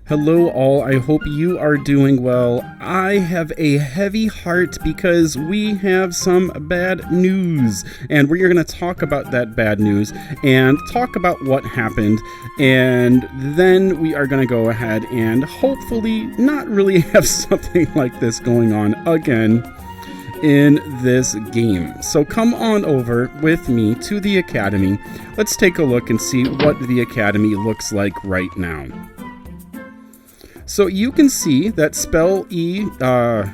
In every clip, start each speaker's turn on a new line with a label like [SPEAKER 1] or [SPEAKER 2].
[SPEAKER 1] Hello all, I hope you are doing well. I have a heavy heart because we have some bad news, and we're going to talk about that bad news and talk about what happened, and then we are going to go ahead and hopefully not really have something like this going on again in this game. So come on over with me to the Academy. Let's take a look and see what the Academy looks like right now. So you can see that Spell E, oh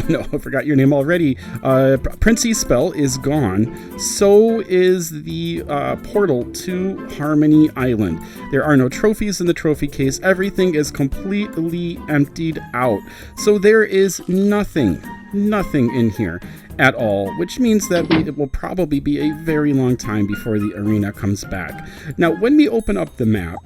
[SPEAKER 1] no, I forgot your name already. Princey Spell is gone. So is the portal to Harmony Island. There are no trophies in the trophy case. Everything is completely emptied out. So there is nothing in here at all, which means that it will probably be a very long time before the arena comes back. Now, when we open up the map,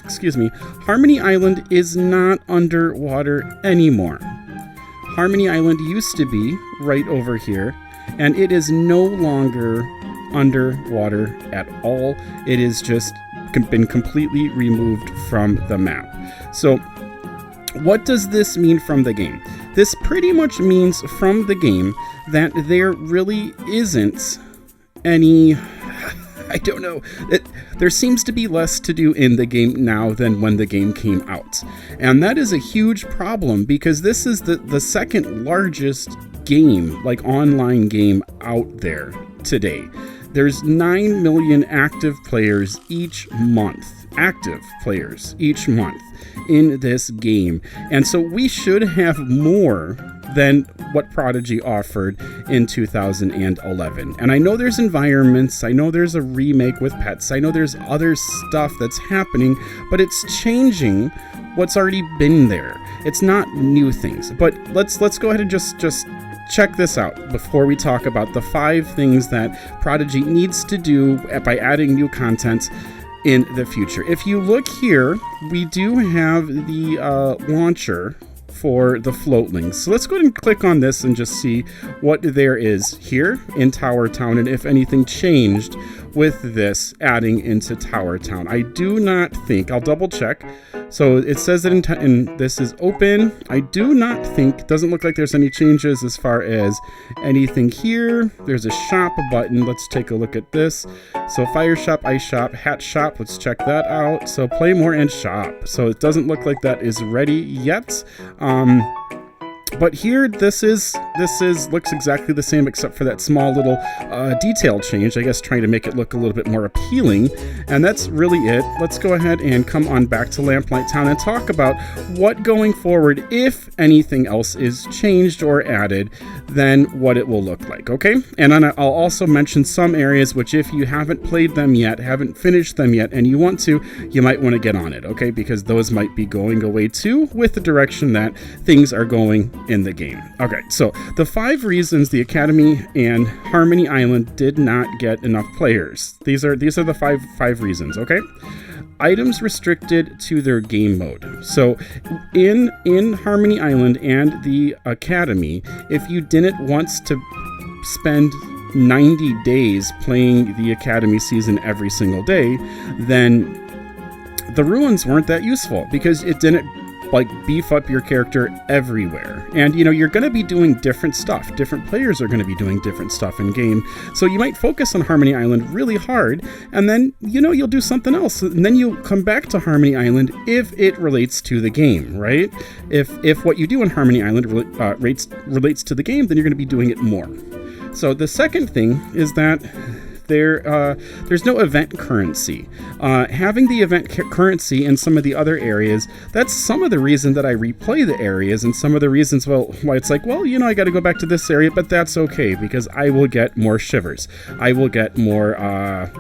[SPEAKER 1] excuse me, Harmony Island is not underwater anymore. Harmony Island used to be right over here, and it is no longer underwater at all. It is just been completely removed from the map. So what does this mean from the game? This pretty much means from the game that there really isn't any, I don't know, there seems to be less to do in the game now than when the game came out. And that is a huge problem because this is the second largest game, like online game out there today. There's 9 million active players each month. In this game. And so we should have more than what Prodigy offered in 2011. And I know there's environments, I know there's a remake with pets, I know there's other stuff that's happening, but it's changing what's already been there. It's not new things. But let's go ahead and just check this out before we talk about the 5 things that Prodigy needs to do by adding new content in the future. If you look here, we do have the launcher for the floatlings. So let's go ahead and click on this and just see what there is here in Tower Town and if anything changed with this adding into Tower Town. I do not think, I'll double check. So it says that in this is open. I do not think, doesn't look like there's any changes as far as anything here. There's a shop button. Let's take a look at this. So fire shop, ice shop, hat shop. Let's check that out. So play more and shop. So it doesn't look like that is ready yet. But here, this looks exactly the same except for that small little detail change, I guess trying to make it look a little bit more appealing. And that's really it. Let's go ahead and come on back to Lamplight Town and talk about what going forward, if anything else is changed or added, then what it will look like, okay? And then I'll also mention some areas which if you haven't played them yet, haven't finished them yet, and you want to, you might want to get on it, okay? Because those might be going away too with the direction that things are going in the game. Okay, so the 5 reasons the Academy and Harmony Island did not get enough players. These are the five reasons, okay? Items restricted to their game mode. So in Harmony Island and the Academy, if you didn't want to spend 90 days playing the Academy season every single day, then the ruins weren't that useful because it didn't beef up your character everywhere. And you're going to be doing different stuff. Different players are going to be doing different stuff in game. So you might focus on Harmony Island really hard, and then you'll do something else. And then you'll come back to Harmony Island if it relates to the game, right? If what you do in Harmony Island relates to the game, then you're going to be doing it more. So the second thing is that there's no event currency. Having the event currency in some of the other areas, that's some of the reason that I replay the areas and some of the reasons, why it's like, I got to go back to this area, but that's okay because I will get more shivers. I will get more, I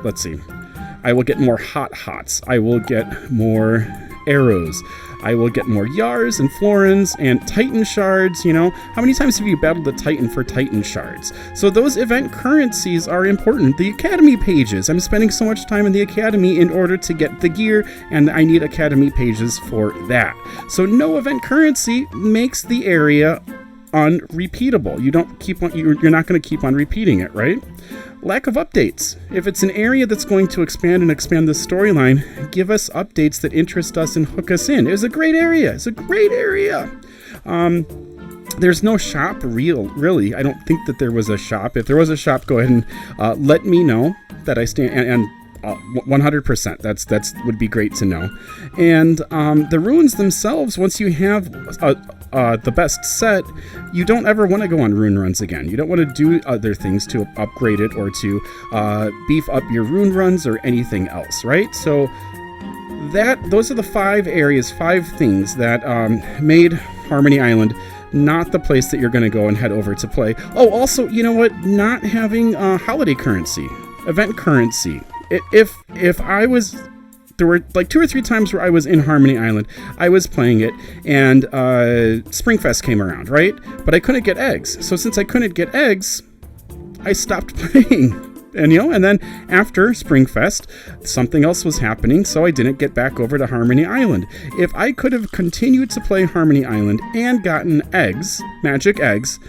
[SPEAKER 1] will get more hot hots. I will get more arrows. I will get more Yars and Florins and Titan shards. How many times have you battled the Titan for Titan shards? So those event currencies are important. The Academy pages. I'm spending so much time in the Academy in order to get the gear, and I need Academy pages for that. So no event currency makes the area unrepeatable. You're not going to keep on repeating it, right? lack of updates. If it's an area that's going to expand the storyline, give us updates that interest us and hook us in. It was a great area. It's a great area. There's no shop, really. I don't think that there was a shop. If there was a shop, go ahead and let me know that I stand, and 100%. That's would be great to know. And the runes themselves, once you have the best set, you don't ever want to go on rune runs again. You don't want to do other things to upgrade it or to beef up your rune runs or anything else, right? So those are the 5 things that made Harmony Island not the place that you're going to go and head over to play. Oh, also, you know what? Not having holiday currency, event currency. If I was, there were like 2 or 3 times where I was in Harmony Island, I was playing it, and Springfest came around, right? But I couldn't get eggs. So since I couldn't get eggs, I stopped playing. And then after Springfest, something else was happening, so I didn't get back over to Harmony Island. If I could have continued to play Harmony Island and gotten eggs, magic eggs,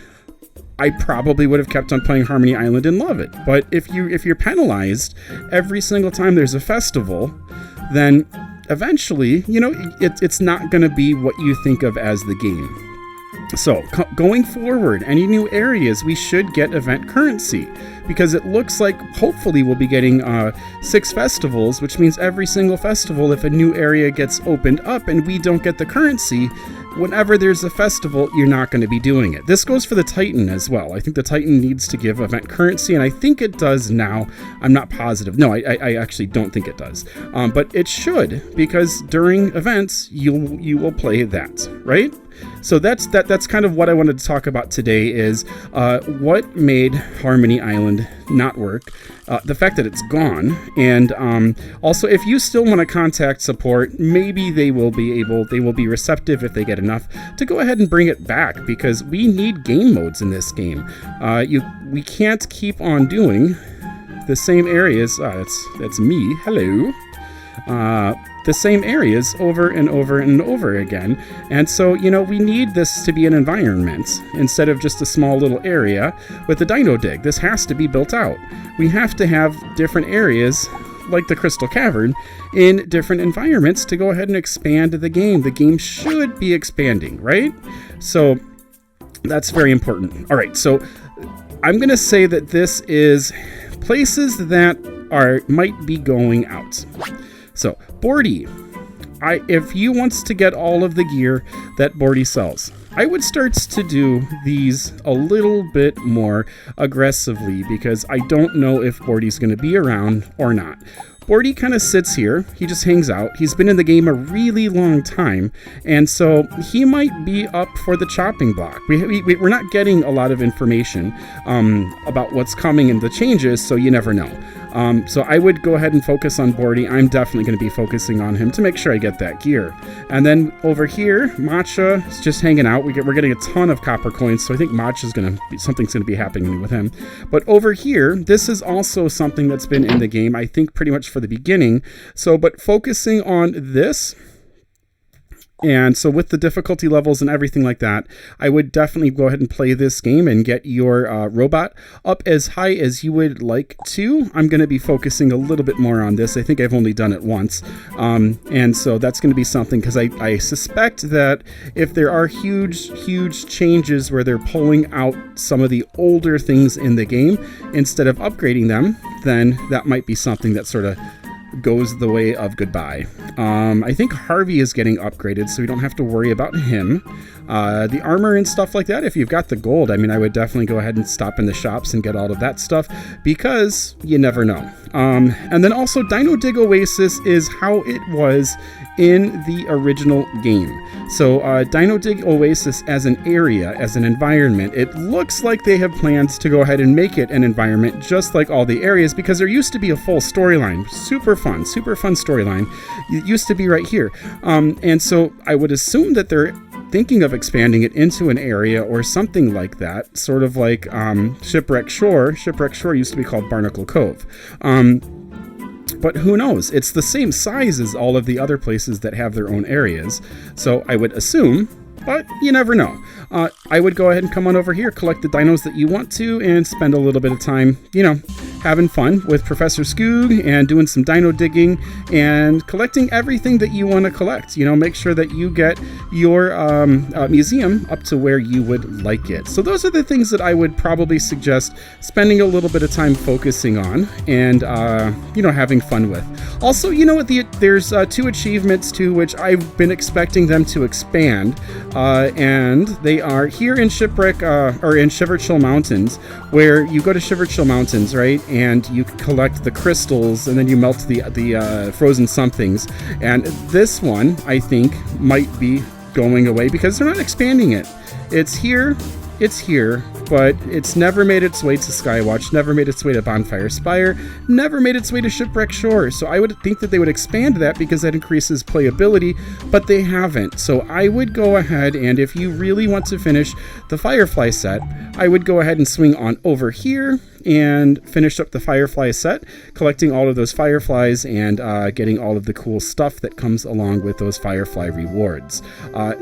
[SPEAKER 1] I probably would have kept on playing Harmony Island and love it. But if you're penalized every single time there's a festival, then eventually, it's not going to be what you think of as the game. So, going forward, any new areas, we should get event currency, because it looks like hopefully we'll be getting 6 festivals, which means every single festival, if a new area gets opened up and we don't get the currency, whenever there's a festival, you're not going to be doing it. This goes for the Titan as well. I think the Titan needs to give event currency, and I think it does now. I'm not positive. No, I actually don't think it does. But it should, because during events, you will play that, right? So that's kind of what I wanted to talk about today is what made Harmony Island not work, the fact that it's gone, and also if you still want to contact support, maybe they will be receptive if they get enough to go ahead and bring it back, because we need game modes in this game. We can't keep on doing the same areas. That's me. Hello. The same areas over and over and over again. And so, we need this to be an environment instead of just a small little area with the Dino Dig. This has to be built out. We have to have different areas like the Crystal Cavern in different environments to go ahead and expand the game. The game should be expanding, right? So that's very important. All right, so I'm going to say that this is places that might be going out. So, Bordy, if you wants to get all of the gear that Bordy sells, I would start to do these a little bit more aggressively, because I don't know if Bordy's going to be around or not. Bordy kind of sits here. He just hangs out. He's been in the game a really long time, and so he might be up for the chopping block. We're not getting a lot of information about what's coming and the changes, so you never know. So I would go ahead and focus on Bordy. I'm definitely going to be focusing on him to make sure I get that gear. And then over here, Matcha is just hanging out. We're getting a ton of copper coins, so I think something's going to be happening with him. But over here, this is also something that's been in the game, I think, pretty much for the beginning. But focusing on this. And so with the difficulty levels and everything like that, I would definitely go ahead and play this game and get your robot up as high as you would like to. I'm going to be focusing a little bit more on this. I think I've only done it once. And so that's going to be something, because I suspect that if there are huge changes where they're pulling out some of the older things in the game instead of upgrading them, then that might be something that sort of goes the way of goodbye. I think Harvey is getting upgraded, so we don't have to worry about him. The armor and stuff like that, if you've got the gold, I would definitely go ahead and stop in the shops and get all of that stuff, because you never know. And then also, Dino Dig Oasis is how it was in the original game. So Dino Dig Oasis as an area, as an environment, it looks like they have plans to go ahead and make it an environment just like all the areas, because there used to be a full storyline. Super fun storyline. It used to be right here. And so I would assume that they're thinking of expanding it into an area or something like that, sort of like Shipwreck Shore. Shipwreck Shore used to be called Barnacle Cove. But who knows? It's the same size as all of the other places that have their own areas. So I would assume but you never know. I would go ahead and come on over here, collect the dinos that you want to, and spend a little bit of time, having fun with Professor Skoog and doing some dino digging and collecting everything that you want to collect. Make sure that you get your museum up to where you would like it. So those are the things that I would probably suggest spending a little bit of time focusing on and, having fun with. Also, there's 2 achievements too, which I've been expecting them to expand, and they are here in Shipwreck, or in Shiverchill Mountains, where you go to Shiverchill Mountains, right? And you collect the crystals, and then you melt the frozen somethings. And this one, I think, might be going away because they're not expanding it. It's here, but it's never made its way to Skywatch, never made its way to Bonfire Spire, never made its way to Shipwreck Shore. So I would think that they would expand that because that increases playability, but they haven't. So I would go ahead, and if you really want to finish the Firefly set, I would go ahead and swing on over here and finish up the Firefly set, collecting all of those Fireflies and getting all of the cool stuff that comes along with those Firefly rewards.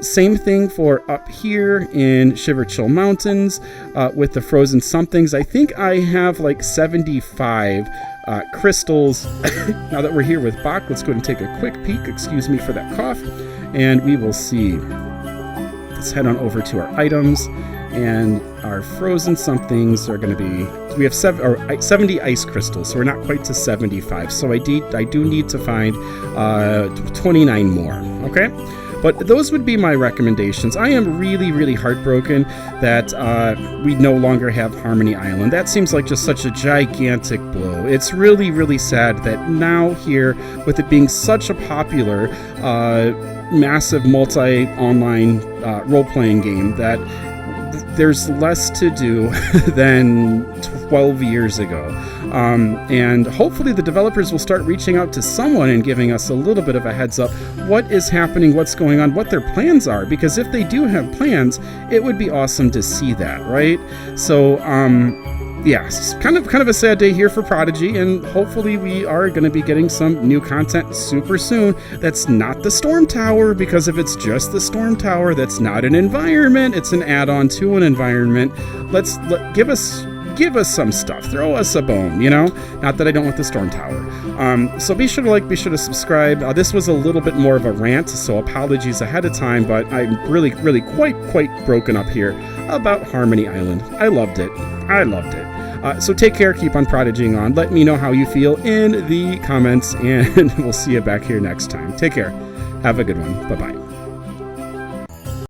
[SPEAKER 1] Same thing for up here in Shiverchill Mountains with the frozen somethings. I think I have like 75 crystals. Now that we're here with Bach, let's go ahead and take a quick peek. Excuse me for that cough. And we will see. Let's head on over to our items. And our frozen somethings are going to be, we have 70 ice crystals, so we're not quite to 75. So I do need to find 29 more, okay? But those would be my recommendations. I am really, really heartbroken that we no longer have Harmony Island. That seems like just such a gigantic blow. It's really, really sad that now here, with it being such a popular, massive multi-online role-playing game, that there's less to do than 12 years ago. And hopefully the developers will start reaching out to someone and giving us a little bit of a heads up what is happening, what's going on, what their plans are. Because if they do have plans, it would be awesome to see that, right? So, it's kind of a sad day here for Prodigy, and hopefully we are going to be getting some new content super soon. That's not the Storm Tower, because if it's just the Storm Tower, that's not an environment. It's an add-on to an environment. Give us some stuff. Throw us a bone, Not that I don't want the Storm Tower. So be sure to like, be sure to subscribe. This was a little bit more of a rant, so apologies ahead of time, but I'm really, really quite broken up here about Harmony Island. I loved it. So take care, keep on prodigying on. Let me know how you feel in the comments, and we'll see you back here next time. Take care. Have a good one. Bye-bye.